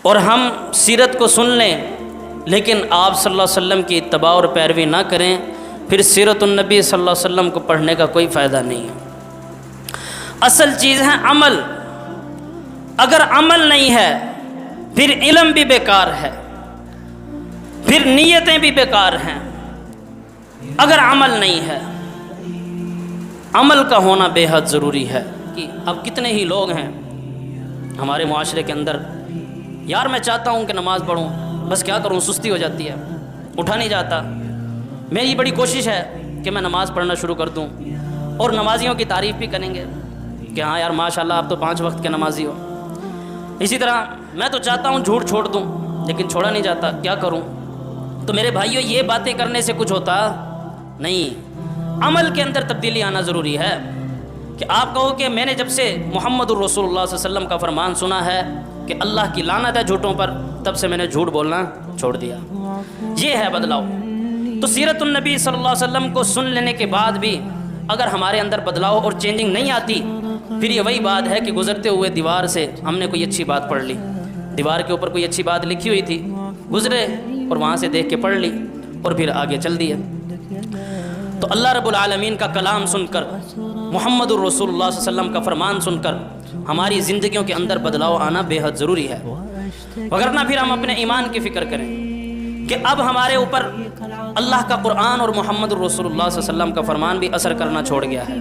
اور ہم سیرت کو سن لیں لیکن آپ صلی اللہ علیہ وسلم کی اتباع اور پیروی نہ کریں، پھر سیرت النبی صلی اللہ علیہ وسلم کو پڑھنے کا کوئی فائدہ نہیں ہے۔ اصل چیز ہے عمل۔ اگر عمل نہیں ہے پھر علم بھی بیکار ہے، پھر نیتیں بھی بیکار ہیں۔ اگر عمل نہیں ہے، عمل کا ہونا بے حد ضروری ہے۔ کہ اب کتنے ہی لوگ ہیں ہمارے معاشرے کے اندر، یار میں چاہتا ہوں کہ نماز پڑھوں، بس کیا کروں، سستی ہو جاتی ہے، اٹھا نہیں جاتا۔ میری بڑی کوشش ہے کہ میں نماز پڑھنا شروع کر دوں، اور نمازیوں کی تعریف بھی کریں گے کہ ہاں یار ماشاءاللہ آپ تو 5 وقت کے نمازی ہو۔ اسی طرح میں تو چاہتا ہوں جھوٹ چھوڑ دوں لیکن چھوڑا نہیں جاتا، کیا کروں؟ تو میرے بھائیوں، یہ باتیں کرنے سے کچھ ہوتا نہیں۔ عمل کے اندر تبدیلی آنا ضروری ہے کہ آپ کہو کہ میں نے جب سے محمد الرسول اللہ صلی اللہ علیہ وسلم کا فرمان سنا ہے کہ اللہ کی لعنت ہے جھوٹوں پر، تب سے میں نے جھوٹ بولنا چھوڑ دیا۔ یہ ہے بدلاؤ۔ تو سیرت النبی صلی اللہ علیہ وسلم کو سن لینے کے بعد بھی اگر ہمارے اندر بدلاؤ اور چینجنگ نہیں آتی، پھر یہ وہی بات ہے کہ گزرتے ہوئے دیوار سے ہم نے کوئی اچھی بات پڑھ لی، دیوار کے اوپر کوئی اچھی بات لکھی ہوئی تھی، گزرے اور وہاں سے دیکھ کے پڑھ لی اور پھر آگے چل دیے۔ تو اللہ رب العالمین کا کلام سن کر، محمد الرسول اللہ صلی اللہ علیہ وسلم کا فرمان سن کر ہماری زندگیوں کے اندر بدلاؤ آنا بے حد ضروری ہے، وگرنہ پھر ہم اپنے ایمان کی فکر کریں کہ اب ہمارے اوپر اللہ کا قرآن اور محمد الرسول اللہ صلی اللہ علیہ وسلم کا فرمان بھی اثر کرنا چھوڑ گیا ہے۔